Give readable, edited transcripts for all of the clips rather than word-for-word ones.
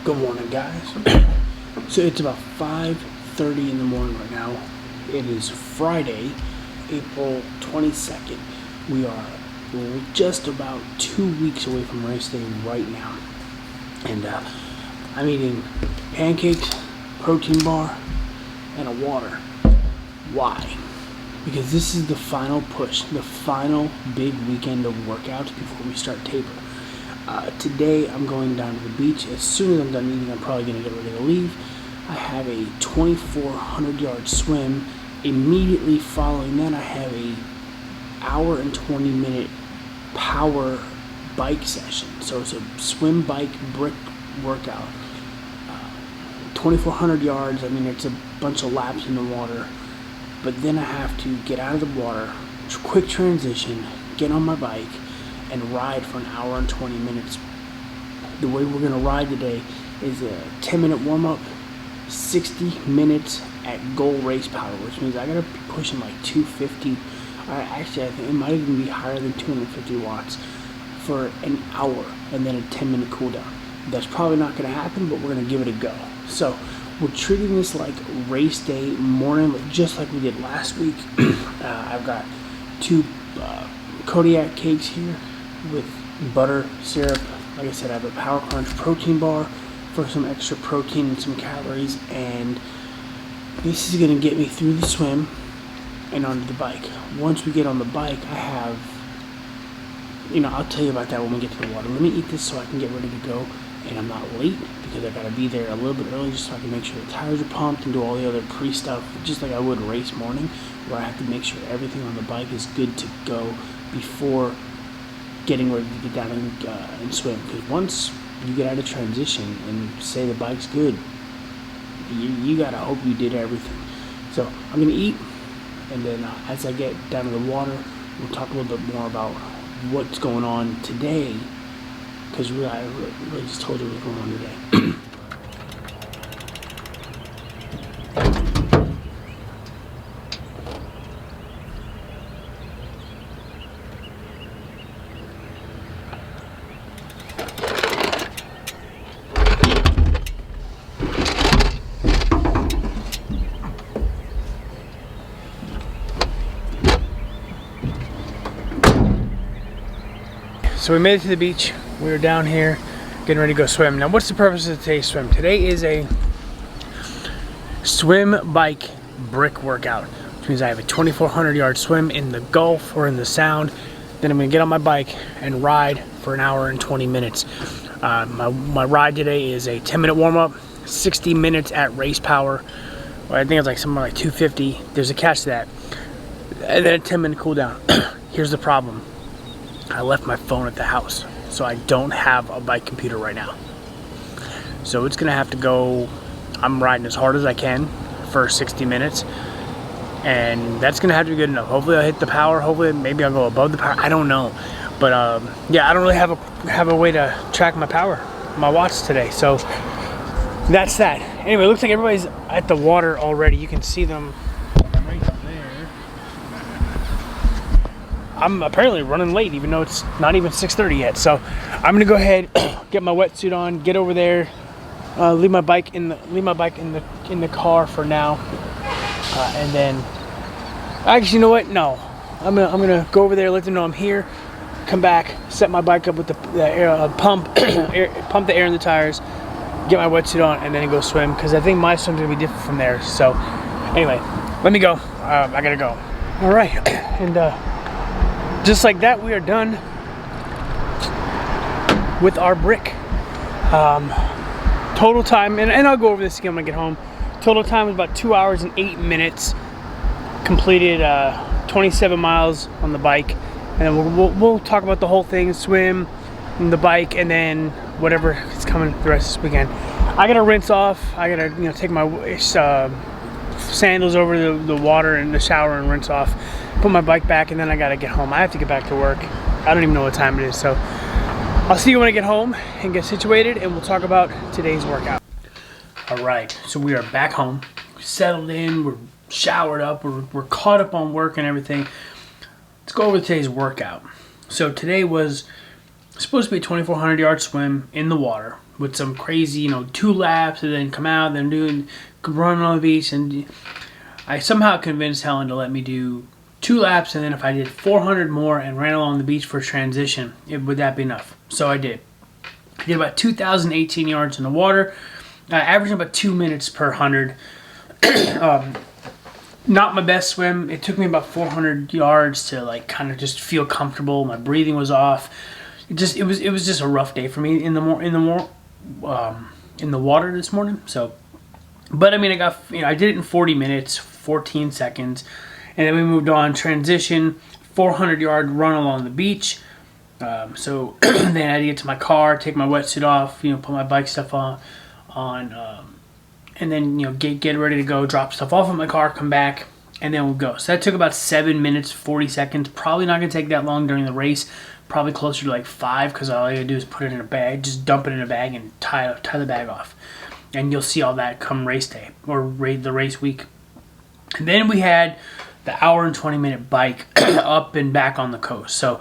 Good morning, guys. So it's about 5:30 in the morning right now. It is Friday, April 22nd. We are just about 2 weeks away from race day right now. And I'm eating pancakes, protein bar, and a water. Why? Because this is the final push, the final big weekend of workouts before we start taper. Today I'm going down to the beach. As soon as I'm done eating, I'm probably going to get ready to leave. I have a 2,400 yard swim. Immediately following that, I have a hour and 20 minute power bike session. So it's a swim, bike, brick workout. 2,400 yards. I mean, it's a bunch of laps in the water. But then I have to get out of the water, quick transition, get on my bike, and ride for an hour and 20 minutes. The way we're going to ride today is a 10-minute warm-up, 60 minutes at goal race power, which means I got to be pushing like 250. Actually, I think it might even be higher than 250 watts for an hour, and then a 10-minute cool down. That's probably not going to happen, but we're going to give it a go. So we're treating this like race day morning, just like we did last week. I've got two Kodiak cakes here with butter, syrup. Like I said, I have a Power Crunch protein bar for some extra protein and some calories, and this is going to get me through the swim and onto the bike. Once we get on the bike, I have, I'll tell you about that when we get to the water. Let me eat this so I can get ready to go, and I'm not late because I got to be there a little bit early just so I can make sure the tires are pumped and do all the other pre-stuff, just like I would race morning, where I have to make sure everything on the bike is good to go before getting ready to get down and swim. Because once you get out of transition and say the bike's good, you gotta hope you did everything. So I'm gonna eat, and then as I get down to the water, we'll talk a little bit more about what's going on today, because I really just told you what's going on today. So we made it to the beach. We were down here getting ready to go swim. Now, what's the purpose of today's swim? Today is a swim, bike, brick workout, which means I have a 2,400 yard swim in the Gulf or in the Sound. Then I'm gonna get on my bike and ride for an hour and 20 minutes. My ride today is a 10-minute warm-up, 60 minutes at race power. Well, I think it's like somewhere like 250. There's a catch to that. And then a 10-minute cool down. Here's the problem. I left my phone at the house, so I don't have a bike computer right now. So it's gonna have to go, I'm riding as hard as I can for 60 minutes, and that's gonna have to be good enough. Hopefully I'll hit the power, hopefully maybe I'll go above the power, I don't know. But yeah, I don't really have a way to track my power, my watts today, so that's that. Anyway, it looks like everybody's at the water already. You can see them right there. I'm apparently running late, even though it's not even 6:30 yet. So I'm gonna go ahead, get my wetsuit on, get over there, leave my bike in the car for now, and then actually, you know what? No, I'm gonna go over there, let them know I'm here, come back, set my bike up with the air, pump the air in the tires, get my wetsuit on, and then go swim, because I think my swim's gonna be different from theirs. So anyway, let me go. I gotta go. All right, and just like that, we are done with our brick. Total time, and I'll go over this again when I get home. Total time is about 2 hours and 8 minutes. Completed 27 miles on the bike, and then we'll talk about the whole thing: swim, and the bike, and then whatever is coming the rest of this weekend. I gotta rinse off. I gotta take my sandals over the water in the shower and rinse off. Put my bike back, and then I gotta get home. I have to get back to work. I don't even know what time it is, so I'll see you when I get home and get situated, and we'll talk about today's workout. All right, so we are back home, settled in, we're showered up, we're caught up on work and everything. Let's go over today's workout. So today was It's supposed to be a 2,400 yard swim in the water with some crazy, 2 laps, and then come out, then running on the beach. And I somehow convinced Helen to let me do 2 laps, and then if I did 400 more and ran along the beach for a transition, would that be enough? So I did. I did about 2,018 yards in the water, averaging about 2 minutes per 100. Not my best swim. It took me about 400 yards to kind of just feel comfortable. My breathing was off. It was just a rough day for me in the water this morning. So, but I mean, I did it in 40 minutes, 14 seconds, and then we moved on. Transition, 400 yard run along the beach. So then I had to get to my car, take my wetsuit off, put my bike stuff on, and then get ready to go, drop stuff off in my car, come back, and then we'll go. So that took about 7 minutes, 40 seconds. Probably not gonna take that long during the race. Probably closer to 5, because all I gotta do is put it in a bag, just dump it in a bag and tie the bag off. And you'll see all that come race day or the race week. And then we had the hour and 20 minute bike up and back on the coast. So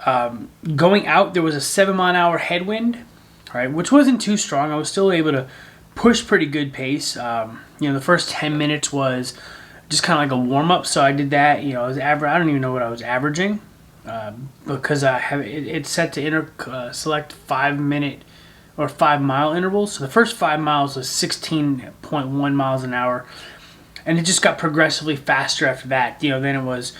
going out, there was a 7-mile-an-hour headwind, right, which wasn't too strong. I was still able to push pretty good pace. The first 10 minutes was just kind of like a warm up. So I did that. I don't even know what I was averaging. Because I have it's set to select 5-minute or 5-mile intervals. So the first 5 miles was 16.1 miles an hour, and it just got progressively faster after that. Then it was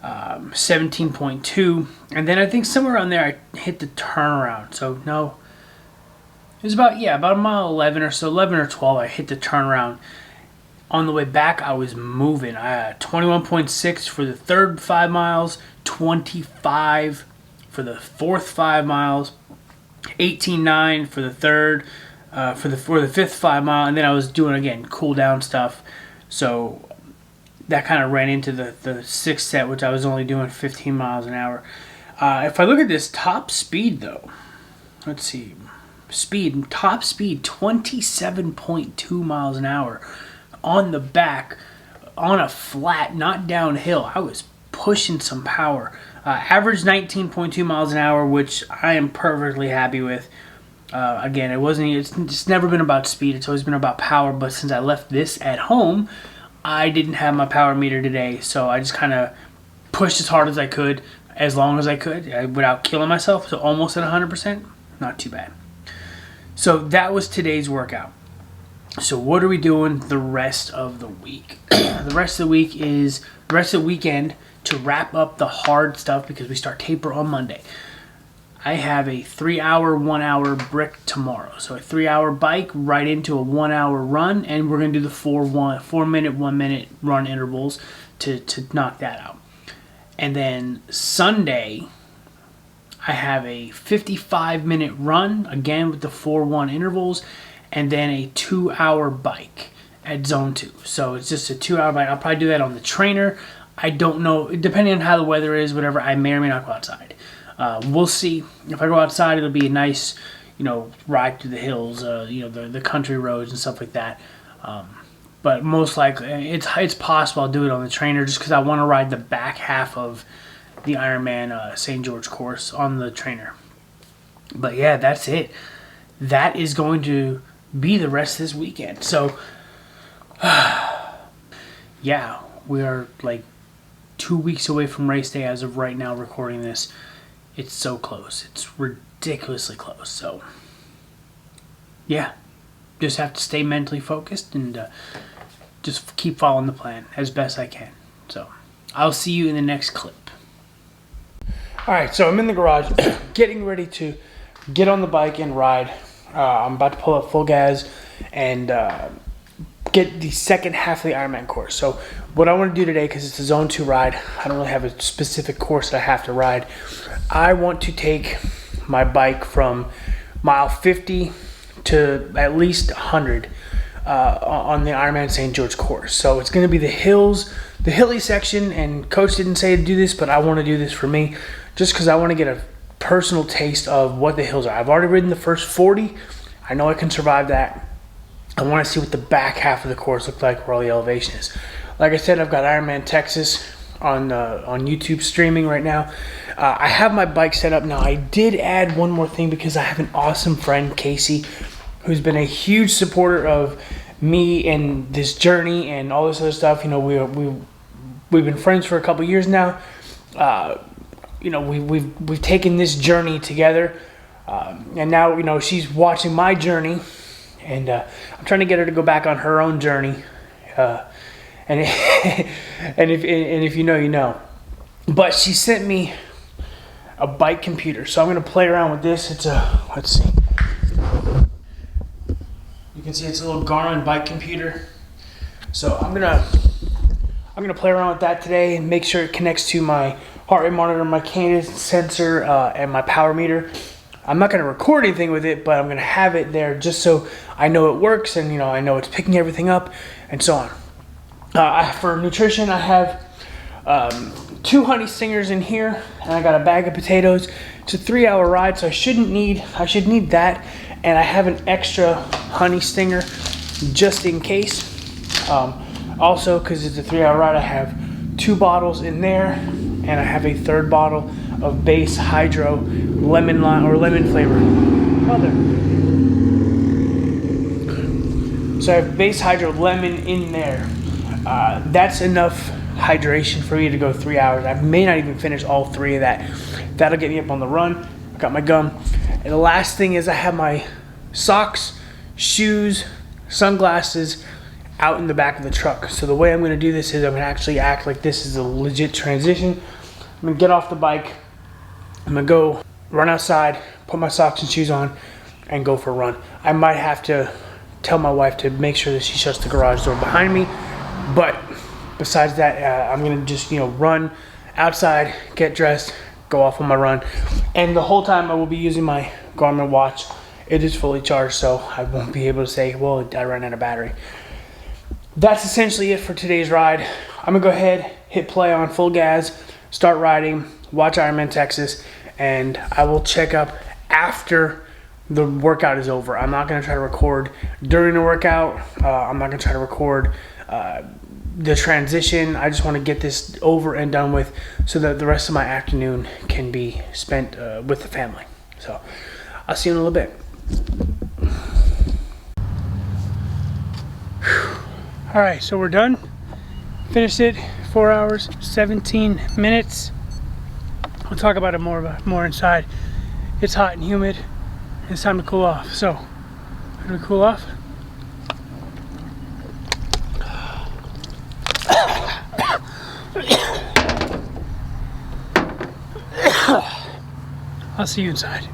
17.2, and then I think somewhere around there I hit the turnaround. So no, it was about a mile 11 or so, 11 or 12. I hit the turnaround. On the way back, I was moving. I had 21.6 for the third 5 miles, 25 for the fourth 5 miles, 18.9 for the third, for the fifth 5 mile, and then I was doing again cool down stuff. So that kind of ran into the sixth set, which I was only doing 15 miles an hour. If I look at this top speed though, let's see, top speed 27.2 miles an hour. On the back, on a flat, not downhill. I was pushing some power. Average 19.2 miles an hour, which I am perfectly happy with. Again, it's never been about speed. It's always been about power. But since I left this at home, I didn't have my power meter today. So I just kind of pushed as hard as I could, as long as I could, without killing myself. So almost at 100%. Not too bad. So that was today's workout. So what are we doing the rest of the week? The rest of the weekend to wrap up the hard stuff, because we start taper on Monday. I have a 3-hour, 1-hour brick tomorrow. So a 3-hour bike right into a 1-hour run, and we're going to do the 4-minute, 1-minute run intervals to knock that out. And then Sunday, I have a 55-minute run, again with the 4-1 intervals, and then a 2-hour bike at zone 2. So it's just a 2-hour bike. I'll probably do that on the trainer. I don't know, depending on how the weather is, whatever, I may or may not go outside. We'll see. If I go outside, it'll be a nice, ride through the hills, the country roads and stuff like that. But most likely, it's possible I'll do it on the trainer, just because I want to ride the back half of the Ironman St. George course on the trainer. But yeah, that's it. That is going to be the rest of this weekend. So, yeah, we are 2 weeks away from race day as of right now recording this. It's so close. It's ridiculously close. So, yeah, just have to stay mentally focused and just keep following the plan as best I can. So, I'll see you in the next clip. All right, so I'm in the garage getting ready to get on the bike and ride. I'm about to pull up full gas and get the second half of the Ironman course. So what I want to do today, because it's a zone 2 ride, I don't really have a specific course that I have to ride. I want to take my bike from mile 50 to at least 100 on the Ironman St. George course. So it's going to be the hills, the hilly section, and Coach didn't say to do this, but I want to do this for me just because I want to get a personal taste of what the hills are. I've already ridden the first 40. I know I can survive that. I want to see what the back half of the course looks like, where all the elevation is. Like I said, I've got Ironman Texas on YouTube streaming right now. I have my bike set up now. I did add one more thing because I have an awesome friend, Casey, who's been a huge supporter of me and this journey and all this other stuff. You know, we've been friends for a couple years now. You know, we've taken this journey together, and now, you know, she's watching my journey, and I'm trying to get her to go back on her own journey. And if you know, you know. But she sent me a bike computer, so I'm gonna play around with this. It's a, let's see. You can see it's a little Garmin bike computer. So I'm gonna play around with that today and make sure it connects to my heart rate monitor, my cadence sensor, and my power meter. I'm not gonna record anything with it, but I'm gonna have it there just so I know it works, and, you know, I know it's picking everything up and so on. For nutrition, I have 2 honey stingers in here, and I got a bag of potatoes. It's a 3-hour ride, so I should need that, and I have an extra honey stinger just in case. Also, because it's a 3-hour ride, I have 2 bottles in there, and I have a 3rd bottle of base hydro lemon lime or lemon flavor. So I have base hydro lemon in there. That's enough hydration for me to go 3 hours. I may not even finish all 3 of that. That'll get me up on the run. I got my gum. And the last thing is I have my socks, shoes, sunglasses out in the back of the truck. So the way I'm going to do this is I'm going to actually act like this is a legit transition. I'm going to get off the bike. I'm going to go run outside, put my socks and shoes on, and go for a run. I might have to tell my wife to make sure that she shuts the garage door behind me. But besides that, I'm going to just, you know, run outside, get dressed, go off on my run. And the whole time I will be using my Garmin watch. It is fully charged, so I won't be able to say, well, I ran out of battery. That's essentially it for today's ride. I'm going to go ahead, hit play on full gas, start riding, watch Ironman Texas, and I will check up after the workout is over. I'm not going to try to record during the workout. I'm not going to try to record the transition. I just want to get this over and done with so that the rest of my afternoon can be spent with the family. So I'll see you in a little bit. All right, so we're done. Finished it, 4 hours, 17 minutes. We'll talk about it more inside. It's hot and humid. It's time to cool off. So, how do we cool off? I'll see you inside.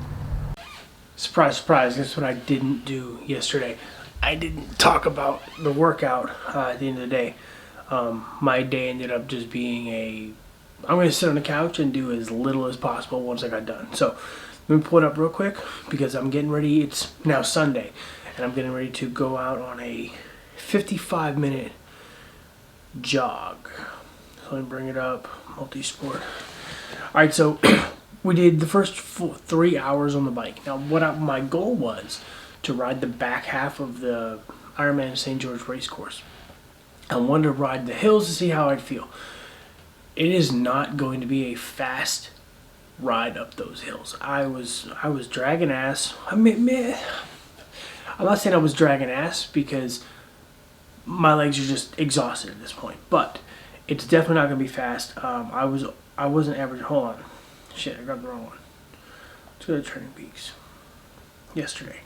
Surprise, surprise, guess what I didn't do yesterday? I didn't talk about the workout at the end of the day. My day ended up just being I'm going to sit on the couch and do as little as possible once I got done. So let me pull it up real quick because I'm getting ready. It's now Sunday, and I'm getting ready to go out on a 55-minute jog. So let me bring it up, multi-sport. All right, so we did the first 3 hours on the bike. Now, my goal was to ride the back half of the Ironman St George race course. I wanted to ride the hills to see how I'd feel. It is not going to be a fast ride up those hills. I was dragging ass. I mean, man, I'm not saying I was dragging ass because my legs are just exhausted at this point, but it's definitely not going to be fast. I wasn't average. Hold on. Shit, I grabbed the wrong one. Let's go to Training Peaks. Yesterday.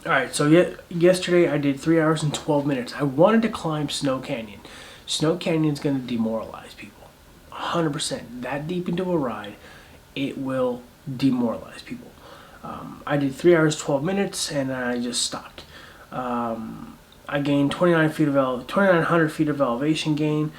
Alright, so yesterday I did 3 hours and 12 minutes. I wanted to climb Snow Canyon. Snow Canyon's going to demoralize people. 100%. That deep into a ride, it will demoralize people. I did 3 hours, 12 minutes, and I just stopped. I gained 2,900 feet of elevation gain,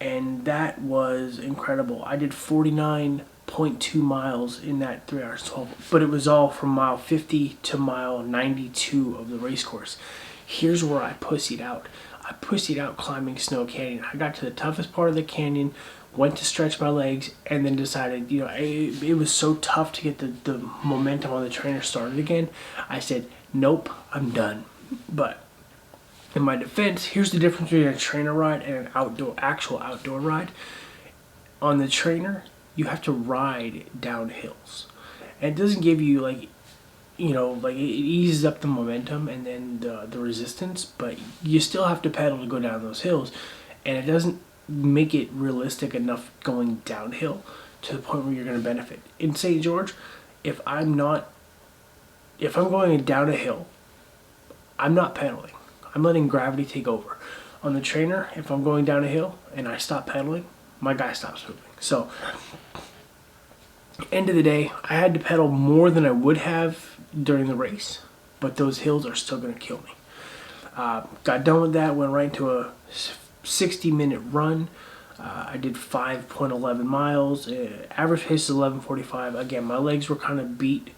and that was incredible. I did 49.2 miles in that 3 hours 12, but it was all from mile 50 to mile 92 of the race course. Here's where I pussied out. I pussied out climbing Snow Canyon. I got to the toughest part of the canyon, went to stretch my legs, and then decided, you know, it was so tough to get the momentum on the trainer started again. I said, nope, I'm done. But In my defense, here's the difference between a trainer ride and an actual outdoor ride. On the trainer, you have to ride down hills. And it doesn't give you like it eases up the momentum and then the resistance, but you still have to pedal to go down those hills, and it doesn't make it realistic enough going downhill to the point where you're going to benefit. In St. George, if I'm going down a hill, I'm not pedaling. I'm letting gravity take over. On the trainer, if I'm going down a hill and I stop pedaling, my guy stops moving. So, end of the day, I had to pedal more than I would have during the race, but those hills are still going to kill me. Got done with that, went right into a 60-minute run. I did 5.11 miles. Average pace is 11:45. Again, my legs were kind of beat,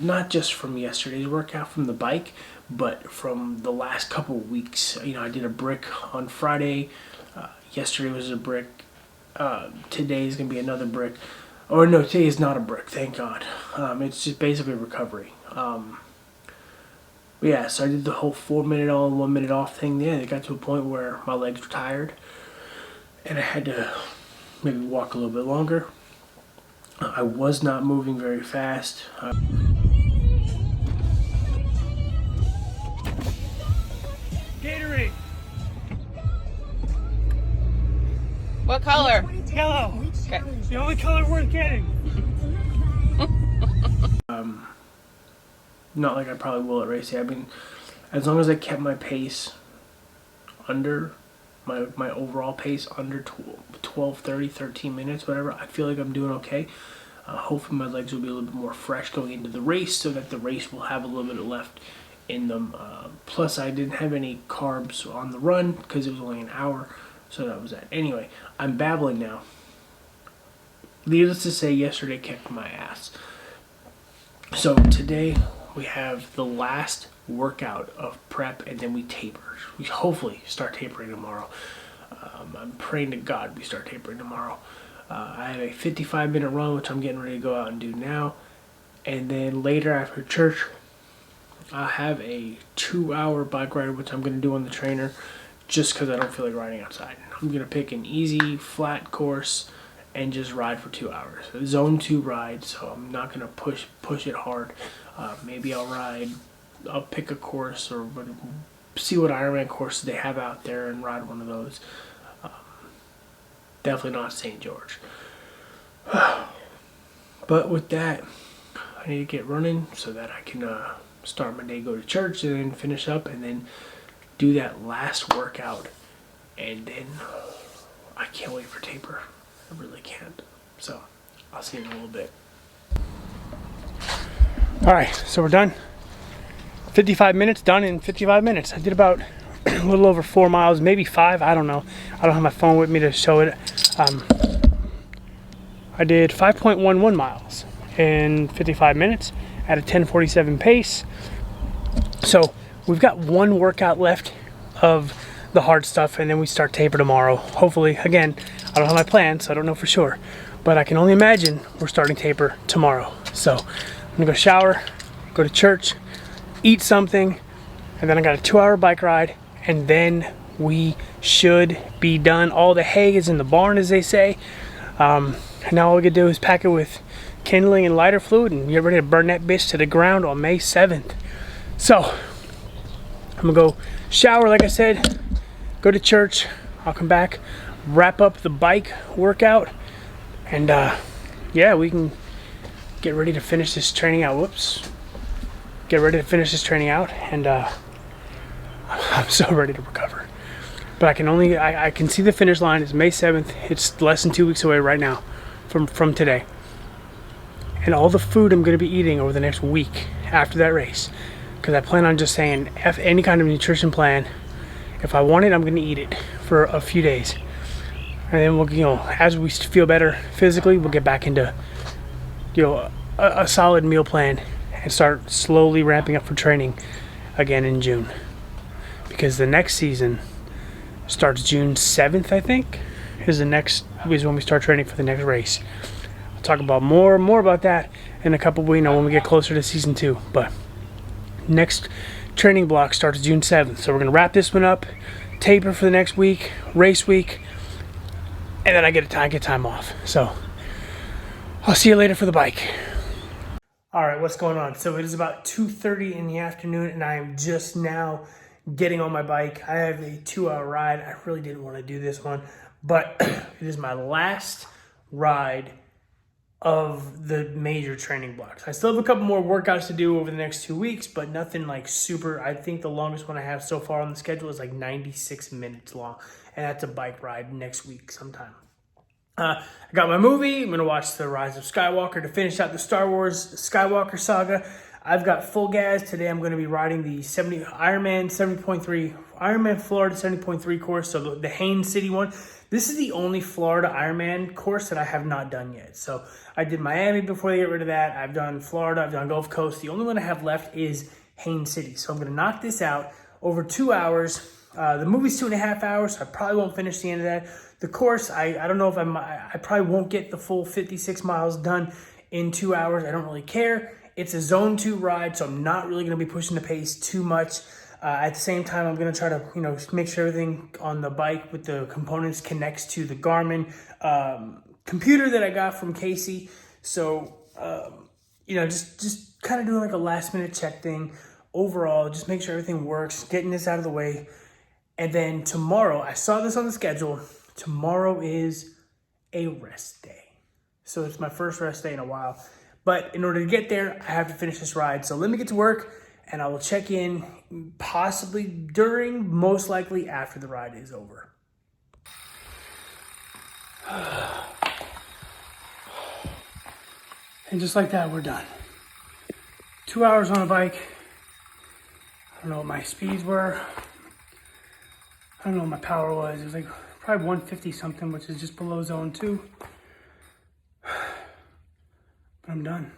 not just from yesterday's workout from the bike, but from the last couple of weeks. I did a brick on Friday. Yesterday was a brick. Today is going to be another brick. Or no, today is not a brick, thank God. It's just basically recovery. Yeah, so I did the whole 4-minute on, 1 minute off thing there. It got to a point where my legs were tired, and I had to maybe walk a little bit longer. I was not moving very fast. Gatorade! What color? Yellow. Okay. The only color worth getting. Not like I probably will at race day. I mean, as long as I kept my pace under, my overall pace under 12, 30, 13 minutes, whatever, I feel like I'm doing okay. Hopefully my legs will be a little bit more fresh going into the race so that the race will have a little bit left in them. Plus, I didn't have any carbs on the run because it was only an hour, so that was that. Anyway, I'm babbling now. Needless to say, yesterday kicked my ass. So today we have the last workout of prep, and then we taper. We hopefully start tapering tomorrow. I'm praying to God we start tapering tomorrow. I have a 55-minute run, which I'm getting ready to go out and do now. And then later after church, I have a 2-hour bike ride, which I'm going to do on the trainer just because I don't feel like riding outside. I'm going to pick an easy, flat course and just ride for 2 hours. A zone 2 ride, so I'm not going to push it hard. Maybe I'll pick a course or see what Ironman courses they have out there and ride one of those. Definitely not St. George. But with that, I need to get running so that I can start my day, go to church, and then finish up, and then do that last workout. And then I can't wait for taper. I really can't. So I'll see you in a little bit. Alright, so we're done. 55 minutes, done in 55 minutes. I did about a little over 4 miles, maybe 5, I don't know. I don't have my phone with me to show it. I did 5.11 miles in 55 minutes at a 10:47 pace. So we've got one workout left of the hard stuff, and then we start taper tomorrow. Hopefully, again, I don't have my plan, so I don't know for sure. But I can only imagine we're starting taper tomorrow. So I'm gonna go shower, go to church, eat something, and then I got a 2-hour bike ride, and then we should be done. All the hay is in the barn, as they say. Now all we can do is pack it with kindling and lighter fluid and get ready to burn that bitch to the ground on May 7th. So I'm gonna go shower, like I said, go to church. I'll come back, wrap up the bike workout, and yeah, we can get ready to finish this training out. Get ready to finish this training out, and I'm so ready to recover. But I can see the finish line. It's May 7th. It's less than 2 weeks away right now from today. And all the food I'm going to be eating over the next week after that race, because I plan on just saying F any kind of nutrition plan. If I want it, I'm going to eat it for a few days. And then we'll, as we feel better physically, we'll get back into, a solid meal plan and start slowly ramping up for training again in June. Because the next season starts June 7th, I think, is when we start training for the next race. I'll talk about more about that in a couple of weeks, when we get closer to season 2. But next training block starts June 7th. So we're going to wrap this one up, taper for the next week, race week, and then I get time off. So I'll see you later for the bike. All right, what's going on? So it is about 2:30 in the afternoon, and I am just now getting on my bike. I have a 2-hour ride. I really didn't want to do this one, but it is my last ride of the major training blocks. I still have a couple more workouts to do over the next 2 weeks, but nothing like super. I think the longest one I have so far on the schedule is like 96 minutes long, and that's a bike ride next week sometime. I got my movie. I'm going to watch The Rise of Skywalker to finish out the Star Wars Skywalker saga. I've got full gas. Today I'm going to be riding the Ironman 70.3, Ironman Florida 70.3 course, so the Haines City one. This is the only Florida Ironman course that I have not done yet. So I did Miami before they get rid of that. I've done Florida. I've done Gulf Coast. The only one I have left is Haines City. So I'm going to knock this out over 2 hours. The movie's 2.5 hours, so I probably won't finish the end of that. The course, I don't know if I probably won't get the full 56 miles done in 2 hours. I don't really care. It's a zone 2 ride, so I'm not really going to be pushing the pace too much. At the same time, I'm going to try to, make sure everything on the bike with the components connects to the Garmin computer that I got from Casey. So, just kind of doing like a last minute check thing. Overall, just make sure everything works, getting this out of the way. And then tomorrow, I saw this on the schedule. Tomorrow is a rest day. So it's my first rest day in a while. But in order to get there, I have to finish this ride. So let me get to work, and I will check in possibly during, most likely after the ride is over. And just like that, we're done. 2 hours on a bike. I don't know what my speeds were. I don't know what my power was. It was like probably 150 something, which is just below zone 2. But I'm done.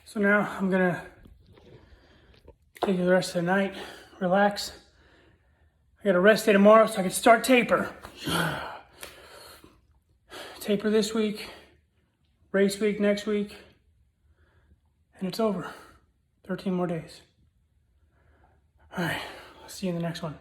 So now I'm gonna take the rest of the night, relax. I got a rest day tomorrow so I can start taper. Taper this week, race week next week, and it's over. 13 more days. All right, I'll see you in the next one.